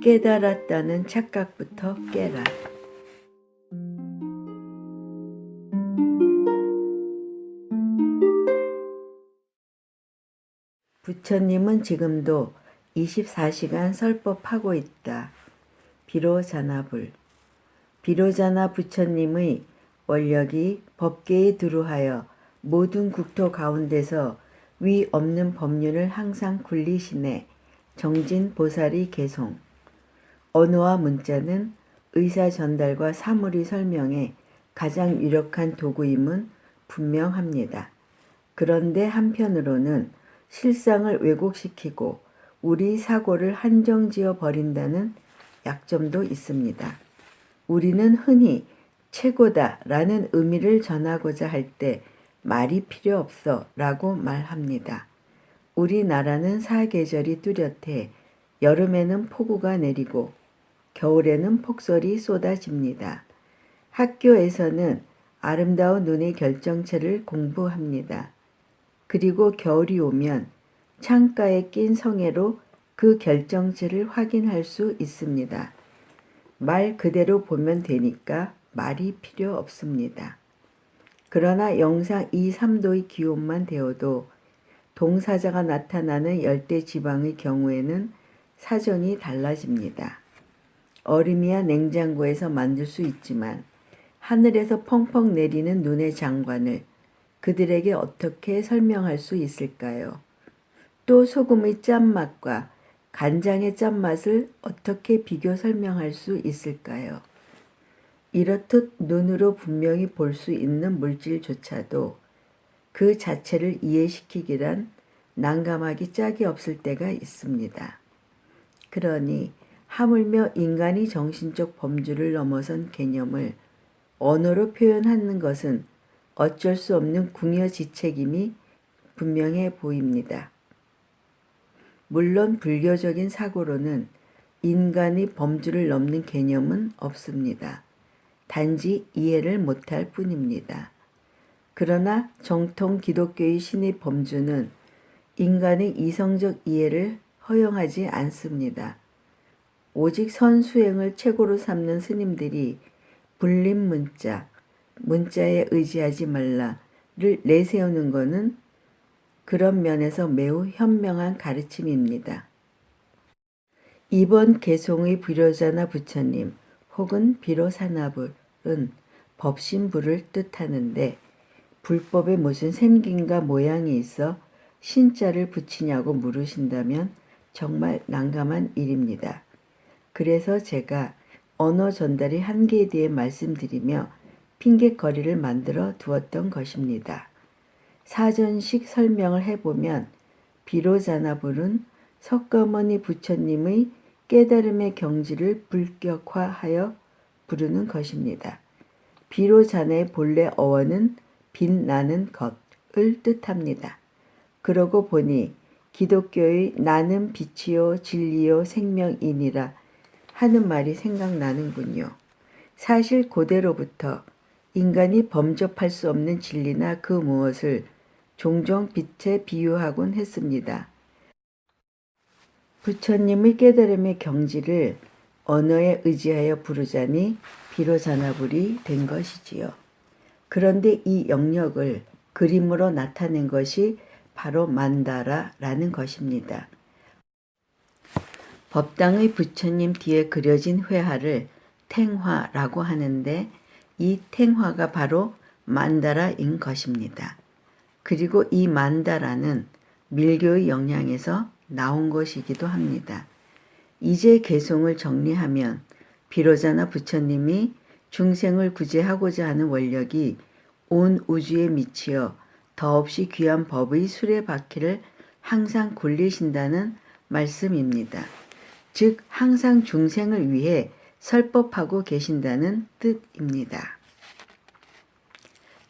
깨달았다는 착각부터 깨라. 부처님은 지금도 24시간 설법하고 있다. 비로자나불. 비로자나 부처님의 원력이 법계에 두루하여 모든 국토 가운데서 위 없는 법륜을 항상 굴리시네. 정진보살이 개송. 언어와 문자는 의사 전달과 사물이 설명에 가장 유력한 도구임은 분명합니다. 그런데 한편으로는 실상을 왜곡시키고 우리 사고를 한정지어 버린다는 약점도 있습니다. 우리는 흔히 최고다 라는 의미를 전하고자 할 때 말이 필요 없어 라고 말합니다. 우리나라는 사계절이 뚜렷해 여름에는 폭우가 내리고 겨울에는 폭설이 쏟아집니다. 학교에서는 아름다운 눈의 결정체를 공부합니다. 그리고 겨울이 오면 창가에 낀 성에로 그 결정체를 확인할 수 있습니다. 말 그대로 보면 되니까 말이 필요 없습니다. 그러나 영상 2, 3도의 기온만 되어도 동사자가 나타나는 열대지방의 경우에는 사정이 달라집니다. 얼음이야 냉장고에서 만들 수 있지만 하늘에서 펑펑 내리는 눈의 장관을 그들에게 어떻게 설명할 수 있을까요? 또 소금의 짠맛과 간장의 짠맛을 어떻게 비교 설명할 수 있을까요? 이렇듯 눈으로 분명히 볼 수 있는 물질조차도 그 자체를 이해시키기란 난감하기 짝이 없을 때가 있습니다. 그러니 하물며 인간이 정신적 범주를 넘어선 개념을 언어로 표현하는 것은 어쩔 수 없는 궁여지책임이 분명해 보입니다. 물론 불교적인 사고로는 인간의 범주를 넘는 개념은 없습니다. 단지 이해를 못할 뿐입니다. 그러나 정통 기독교의 신의 범주는 인간의 이성적 이해를 허용하지 않습니다. 오직 선수행을 최고로 삼는 스님들이 불림 문자에 의지하지 말라를 내세우는 것은 그런 면에서 매우 현명한 가르침입니다. 이번 개송의 비로자나 부처님 혹은 비로사나불은 법신불을 뜻하는데 불법에 무슨 생긴가 모양이 있어 신자를 붙이냐고 물으신다면 정말 난감한 일입니다. 그래서 제가 언어 전달의 한계에 대해 말씀드리며 핑곗거리를 만들어 두었던 것입니다. 사전식 설명을 해보면 비로자나불은 석가모니 부처님의 깨달음의 경지를 불격화하여 부르는 것입니다. 비로자나의 본래 어원은 빛나는 것을 뜻합니다. 그러고 보니 기독교의 나는 빛이요 진리요 생명이니라 하는 말이 생각나는군요. 사실 고대로부터 인간이 범접할 수 없는 진리나 그 무엇을 종종 빛에 비유하곤 했습니다. 부처님의 깨달음의 경지를 언어에 의지하여 부르자니 비로자나불이 된 것이지요. 그런데 이 영역을 그림으로 나타낸 것이 바로 만다라라는 것입니다. 법당의 부처님 뒤에 그려진 회화를 탱화라고 하는데 이 탱화가 바로 만다라인 것입니다. 그리고 이 만다라는 밀교의 영향에서 나온 것이기도 합니다. 이제 개송을 정리하면 비로자나 부처님이 중생을 구제하고자 하는 원력이 온 우주에 미치어 더없이 귀한 법의 수레바퀴를 항상 굴리신다는 말씀입니다. 즉 항상 중생을 위해 설법하고 계신다는 뜻입니다.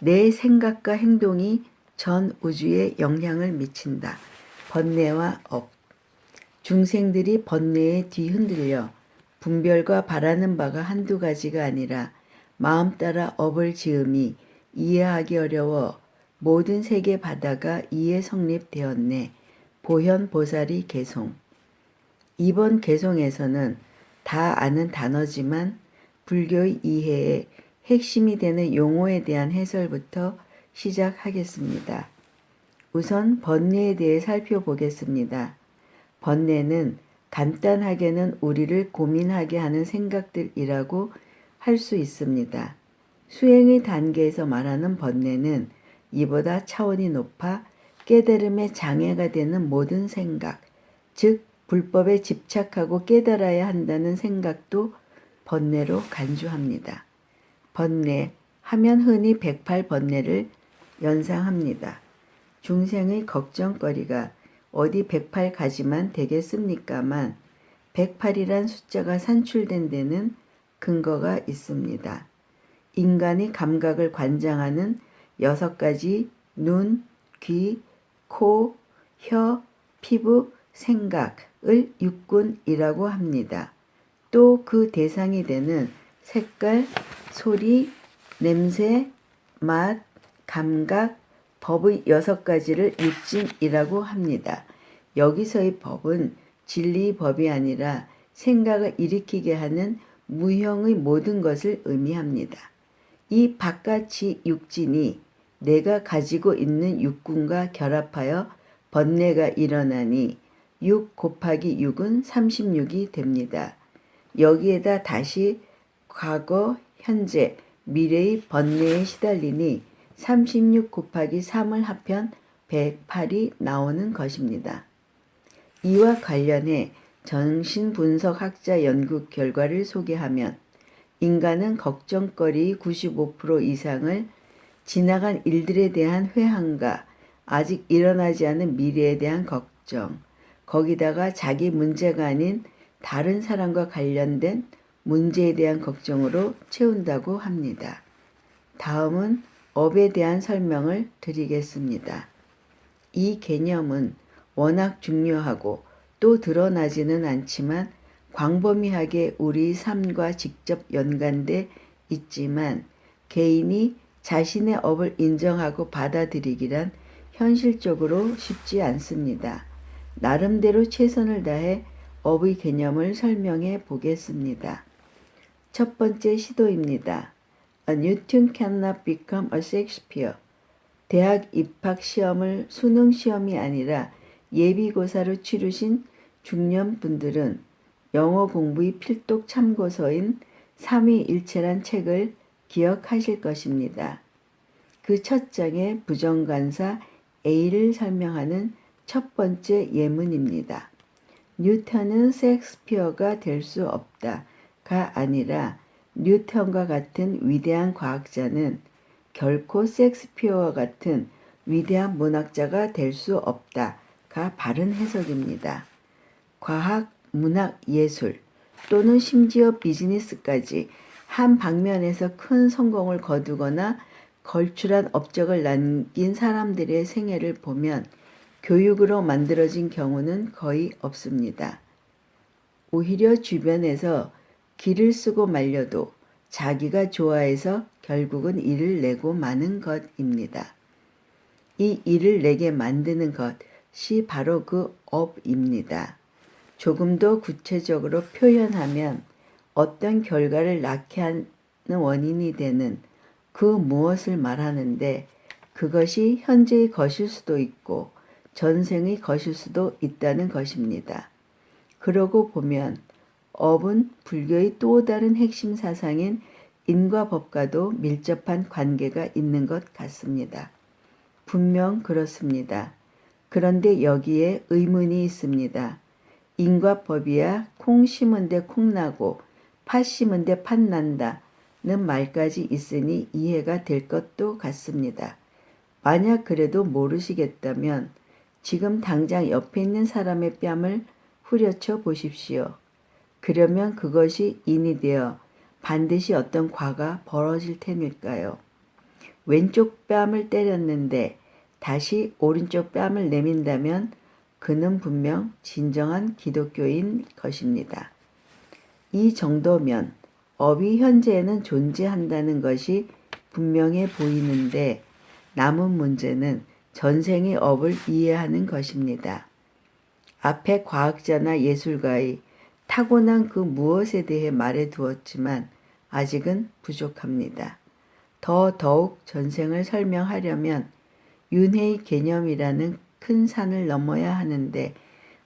내 생각과 행동이 전 우주에 영향을 미친다. 번뇌와 업. 중생들이 번뇌에 뒤흔들려 분별과 바라는 바가 한두 가지가 아니라 마음 따라 업을 지음이 이해하기 어려워 모든 세계 바다가 이에 성립되었네. 보현보살이 개송. 이번 개송에서는 다 아는 단어지만 불교의 이해에 핵심이 되는 용어에 대한 해설부터 시작하겠습니다. 우선 번뇌에 대해 살펴보겠습니다. 번뇌는 간단하게는 우리를 고민하게 하는 생각들이라고 할 수 있습니다. 수행의 단계에서 말하는 번뇌는 이보다 차원이 높아 깨달음의 장애가 되는 모든 생각, 즉 불법에 집착하고 깨달아야 한다는 생각도 번뇌로 간주합니다. 번뇌 하면 흔히 108번뇌를 연상합니다. 중생의 걱정거리가 어디 108가지만 되겠습니까만 108이란 숫자가 산출된 데는 근거가 있습니다. 인간의 감각을 관장하는 6가지 눈, 귀, 코, 혀, 피부, 생각을 육군이라고 합니다. 또 그 대상이 되는 색깔, 소리, 냄새, 맛, 감각, 법의 6가지를 육진이라고 합니다. 여기서의 법은 진리의 법이 아니라 생각을 일으키게 하는 무형의 모든 것을 의미합니다. 이 바깥이 육진이 내가 가지고 있는 육군과 결합하여 번뇌가 일어나니 6 곱하기 6은 36이 됩니다. 여기에다 다시 과거, 현재, 미래의 번뇌에 시달리니 36 곱하기 3을 합한 108이 나오는 것입니다. 이와 관련해 정신분석학자 연구 결과를 소개하면 인간은 걱정거리 95% 이상을 지나간 일들에 대한 회한과 아직 일어나지 않은 미래에 대한 걱정, 거기다가 자기 문제가 아닌 다른 사람과 관련된 문제에 대한 걱정으로 채운다고 합니다. 다음은 업에 대한 설명을 드리겠습니다. 이 개념은 워낙 중요하고 또 드러나지는 않지만 광범위하게 우리 삶과 직접 연관돼 있지만 개인이 자신의 업을 인정하고 받아들이기란 현실적으로 쉽지 않습니다. 나름대로 최선을 다해 업의 개념을 설명해 보겠습니다. 첫 번째 시도입니다. A Newton cannot become a Shakespeare. 대학 입학 시험을 수능 시험이 아니라 예비고사로 치르신 중년분들은 영어 공부의 필독 참고서인 삼위일체란 책을 기억하실 것입니다. 그 첫 장의 부정관사 A를 설명하는 첫 번째 예문입니다. 뉴턴은 셰익스피어가 될 수 없다가 아니라 뉴턴과 같은 위대한 과학자는 결코 셰익스피어와 같은 위대한 문학자가 될 수 없다가 바른 해석입니다. 과학, 문학, 예술 또는 심지어 비즈니스까지 한 방면에서 큰 성공을 거두거나 걸출한 업적을 남긴 사람들의 생애를 보면 교육으로 만들어진 경우는 거의 없습니다. 오히려 주변에서 기를 쓰고 말려도 자기가 좋아해서 결국은 일을 내고 마는 것입니다. 이 일을 내게 만드는 것이 바로 그 업입니다. 조금 더 구체적으로 표현하면 어떤 결과를 낳게 하는 원인이 되는 그 무엇을 말하는데 그것이 현재의 것일 수도 있고 전생의 것일 수도 있다는 것입니다. 그러고 보면 업은 불교의 또 다른 핵심 사상인 인과 법과도 밀접한 관계가 있는 것 같습니다. 분명 그렇습니다. 그런데 여기에 의문이 있습니다. 인과 법이야 콩 심은 데 콩 나고 팥 심은 데 팥 난다는 말까지 있으니 이해가 될 것도 같습니다. 만약 그래도 모르시겠다면 지금 당장 옆에 있는 사람의 뺨을 후려쳐 보십시오. 그러면 그것이 인이 되어 반드시 어떤 과가 벌어질 테니까요. 왼쪽 뺨을 때렸는데 다시 오른쪽 뺨을 내민다면 그는 분명 진정한 기독교인 것입니다. 이 정도면 업이 현재에는 존재한다는 것이 분명해 보이는데 남은 문제는 전생의 업을 이해하는 것입니다. 앞에 과학자나 예술가의 타고난 그 무엇에 대해 말해 두었지만 아직은 부족합니다. 더욱 전생을 설명하려면 윤회의 개념이라는 큰 산을 넘어야 하는데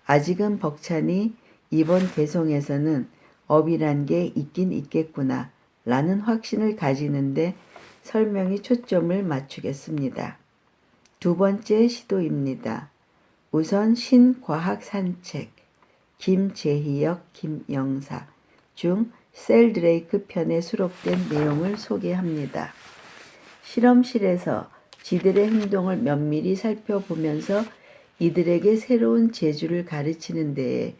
아직은 벅차니 이번 개송에서는 업이란 게 있긴 있겠구나 라는 확신을 가지는데 설명이 초점을 맞추겠습니다. 두 번째 시도입니다. 우선 신과학 산책, 김재희역, 김영사 중 셀드레이크 편에 수록된 내용을 소개합니다. 실험실에서 쥐들의 행동을 면밀히 살펴보면서 이들에게 새로운 재주를 가르치는 데에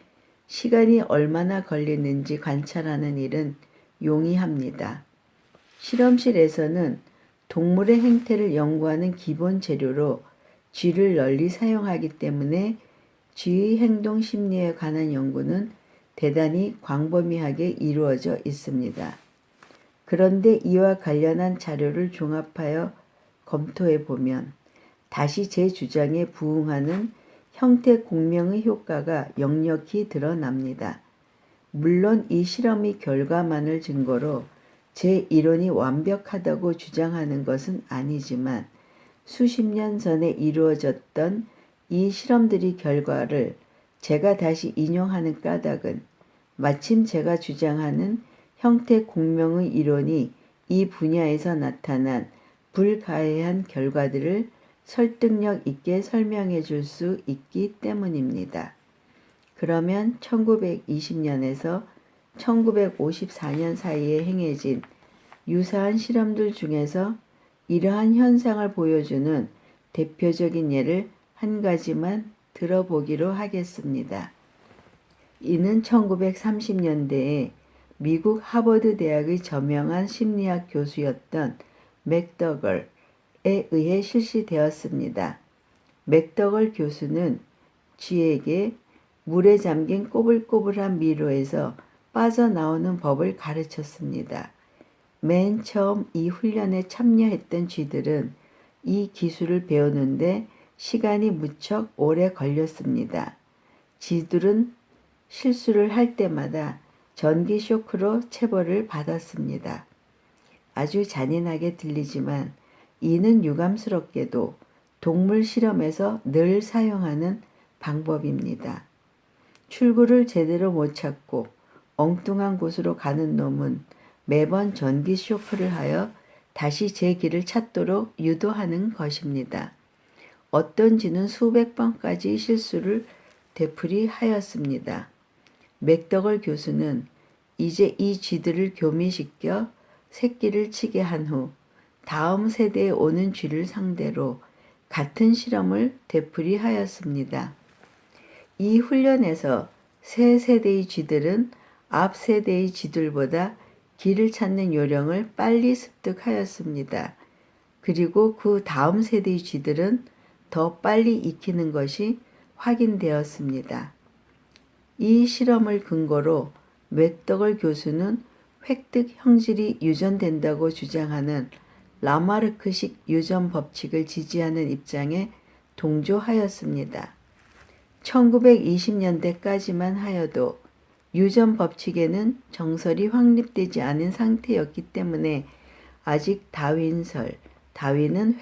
시간이 얼마나 걸리는지 관찰하는 일은 용이합니다. 실험실에서는 동물의 행태를 연구하는 기본 재료로 쥐를 널리 사용하기 때문에 쥐의 행동 심리에 관한 연구는 대단히 광범위하게 이루어져 있습니다. 그런데 이와 관련한 자료를 종합하여 검토해 보면 다시 제 주장에 부응하는 형태 공명의 효과가 역력히 드러납니다. 물론 이 실험의 결과만을 증거로 제 이론이 완벽하다고 주장하는 것은 아니지만 수십 년 전에 이루어졌던 이 실험들의 결과를 제가 다시 인용하는 까닭은 마침 제가 주장하는 형태 공명의 이론이 이 분야에서 나타난 불가해한 결과들을 설득력 있게 설명해 줄 수 있기 때문입니다. 그러면 1920년에서 1954년 사이에 행해진 유사한 실험들 중에서 이러한 현상을 보여주는 대표적인 예를 한 가지만 들어보기로 하겠습니다. 이는 1930년대에 미국 하버드 대학의 저명한 심리학 교수였던 맥더걸에 의해 실시되었습니다. 맥더걸 교수는 쥐에게 물에 잠긴 꼬불꼬불한 미로에서 빠져나오는 법을 가르쳤습니다. 맨 처음 이 훈련에 참여했던 쥐들은 이 기술을 배우는데 시간이 무척 오래 걸렸습니다. 쥐들은 실수를 할 때마다 전기 쇼크로 체벌을 받았습니다. 아주 잔인하게 들리지만 이는 유감스럽게도 동물 실험에서 늘 사용하는 방법입니다. 출구를 제대로 못 찾고 엉뚱한 곳으로 가는 놈은 매번 전기 쇼크를 하여 다시 제 길을 찾도록 유도하는 것입니다. 어떤 쥐는 수백 번까지 실수를 되풀이하였습니다. 맥더걸 교수는 이제 이 쥐들을 교미시켜 새끼를 치게 한 후 다음 세대에 오는 쥐를 상대로 같은 실험을 되풀이하였습니다. 이 훈련에서 새 세대의 쥐들은 앞 세대의 쥐들보다 길을 찾는 요령을 빨리 습득하였습니다. 그리고 그 다음 세대의 쥐들은 더 빨리 익히는 것이 확인되었습니다. 이 실험을 근거로 맥더걸 교수는 획득 형질이 유전된다고 주장하는 라마르크식 유전 법칙을 지지하는 입장에 동조하였습니다. 1920년대까지만 하여도 유전 법칙에는 정설이 확립되지 않은 상태였기 때문에 아직 다윈은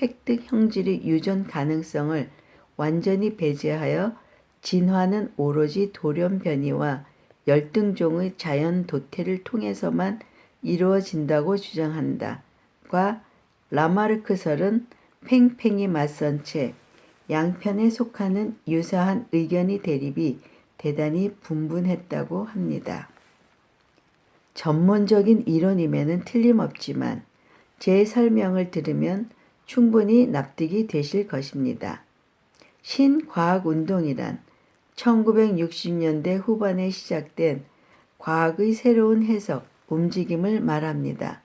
획득 형질의 유전 가능성을 완전히 배제하여 진화는 오로지 돌연 변이와 열등종의 자연 도태를 통해서만 이루어진다고 주장한다과 라마르크설은 팽팽히 맞선 채 양편에 속하는 유사한 의견의 대립이 대단히 분분했다고 합니다. 전문적인 이론임에는 틀림없지만 제 설명을 들으면 충분히 납득이 되실 것입니다. 신과학운동이란 1960년대 후반에 시작된 과학의 새로운 해석, 움직임을 말합니다.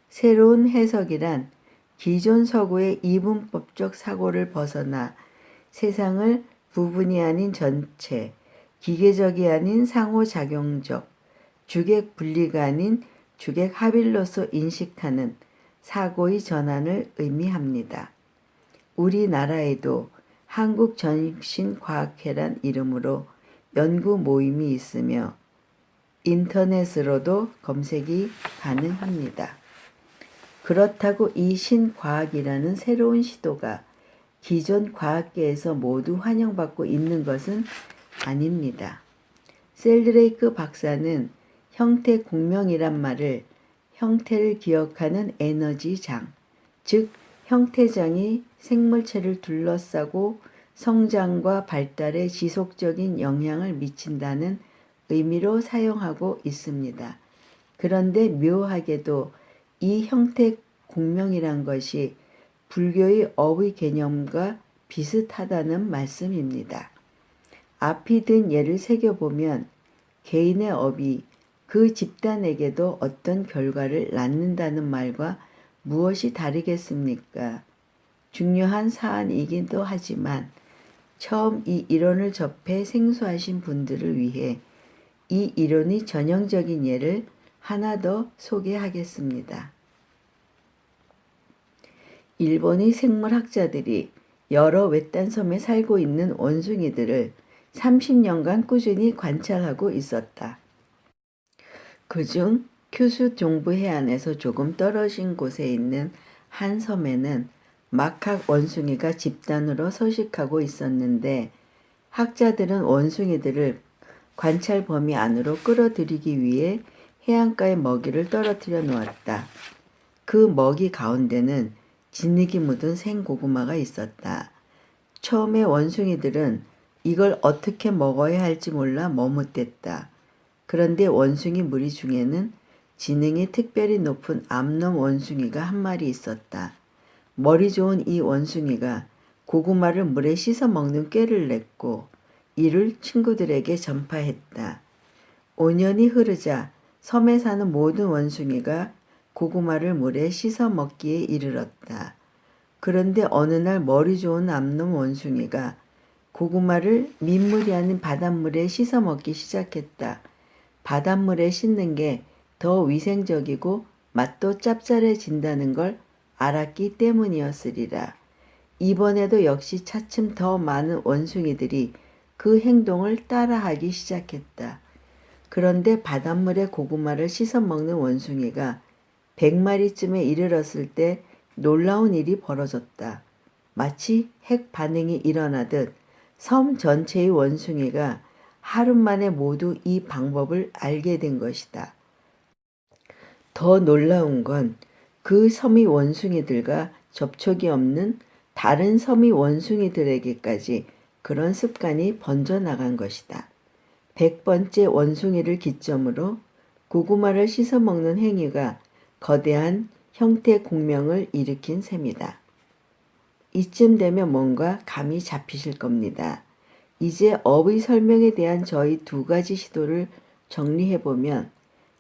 새로운 해석이란 기존 서구의 이분법적 사고를 벗어나 세상을 부분이 아닌 전체, 기계적이 아닌 상호작용적, 주객 분리가 아닌 주객 합일로서 인식하는 사고의 전환을 의미합니다. 우리나라에도 한국정신과학회란 이름으로 연구 모임이 있으며 인터넷으로도 검색이 가능합니다. 그렇다고 이 신과학이라는 새로운 시도가 기존 과학계에서 모두 환영받고 있는 것은 아닙니다. 셀드레이크 박사는 형태 공명이란 말을 형태를 기억하는 에너지장, 즉 형태장이 생물체를 둘러싸고 성장과 발달에 지속적인 영향을 미친다는 의미로 사용하고 있습니다. 그런데 묘하게도 이 형태 공명이란 것이 불교의 업의 개념과 비슷하다는 말씀입니다. 앞이 든 예를 새겨보면 개인의 업이 그 집단에게도 어떤 결과를 낳는다는 말과 무엇이 다르겠습니까? 중요한 사안이기도 하지만 처음 이 이론을 접해 생소하신 분들을 위해 이 이론의 전형적인 예를 하나 더 소개하겠습니다. 일본의 생물학자들이 여러 외딴 섬에 살고 있는 원숭이들을 30년간 꾸준히 관찰하고 있었다. 그중 큐슈 동부 해안에서 조금 떨어진 곳에 있는 한 섬에는 마칵 원숭이가 집단으로 서식하고 있었는데 학자들은 원숭이들을 관찰 범위 안으로 끌어들이기 위해 해안가에 먹이를 떨어뜨려 놓았다. 그 먹이 가운데는 진흙이 묻은 생고구마가 있었다. 처음에 원숭이들은 이걸 어떻게 먹어야 할지 몰라 머뭇댔다. 그런데 원숭이 무리 중에는 지능이 특별히 높은 암놈 원숭이가 한 마리 있었다. 머리 좋은 이 원숭이가 고구마를 물에 씻어 먹는 꾀를 냈고 이를 친구들에게 전파했다. 5년이 흐르자 섬에 사는 모든 원숭이가 고구마를 물에 씻어 먹기에 이르렀다. 그런데 어느 날 머리 좋은 암놈 원숭이가 고구마를 민물이 아닌 바닷물에 씻어 먹기 시작했다. 바닷물에 씻는 게 더 위생적이고 맛도 짭짤해진다는 걸 알았기 때문이었으리라. 이번에도 역시 차츰 더 많은 원숭이들이 그 행동을 따라하기 시작했다. 그런데 바닷물에 고구마를 씻어 먹는 원숭이가 100마리쯤에 이르렀을 때 놀라운 일이 벌어졌다. 마치 핵 반응이 일어나듯 섬 전체의 원숭이가 하루 만에 모두 이 방법을 알게 된 것이다. 더 놀라운 건 그 섬의 원숭이들과 접촉이 없는 다른 섬의 원숭이들에게까지 그런 습관이 번져나간 것이다. 100번째 원숭이를 기점으로 고구마를 씻어 먹는 행위가 거대한 형태 공명을 일으킨 셈이다. 이쯤 되면 뭔가 감이 잡히실 겁니다. 이제 업의 설명에 대한 저희 두 가지 시도를 정리해보면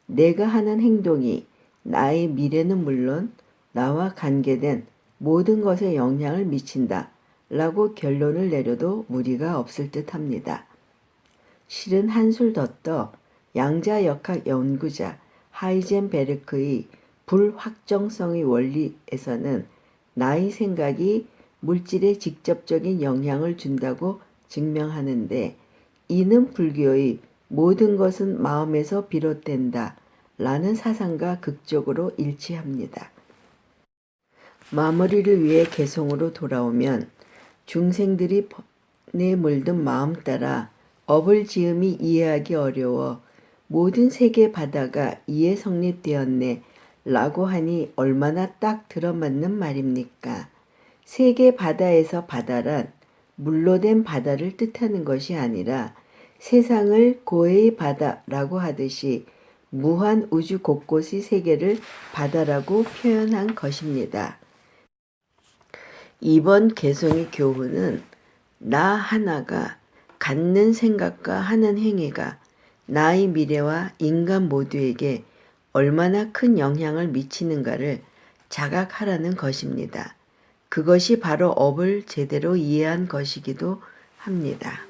내가 하는 행동이 나의 미래는 물론 나와 관계된 모든 것에 영향을 미친다 라고 결론을 내려도 무리가 없을 듯 합니다. 실은 한술 더 떠 양자역학 연구자 하이젠베르크의 불확정성의 원리에서는 나의 생각이 물질에 직접적인 영향을 준다고 증명하는데 이는 불교의 모든 것은 마음에서 비롯된다 라는 사상과 극적으로 일치합니다. 마무리를 위해 개성으로 돌아오면 중생들이 번뇌에 물든 마음 따라 업을 지음이 이해하기 어려워 모든 세계 바다가 이에 성립되었네 라고 하니 얼마나 딱 들어맞는 말입니까? 세계 바다에서 바다란 물로 된 바다를 뜻하는 것이 아니라 세상을 고해의 바다라고 하듯이 무한 우주 곳곳의 세계를 바다라고 표현한 것입니다. 이번 개성의 교훈은 나 하나가 갖는 생각과 하는 행위가 나의 미래와 인간 모두에게 얼마나 큰 영향을 미치는가를 자각하라는 것입니다. 그것이 바로 업을 제대로 이해한 것이기도 합니다.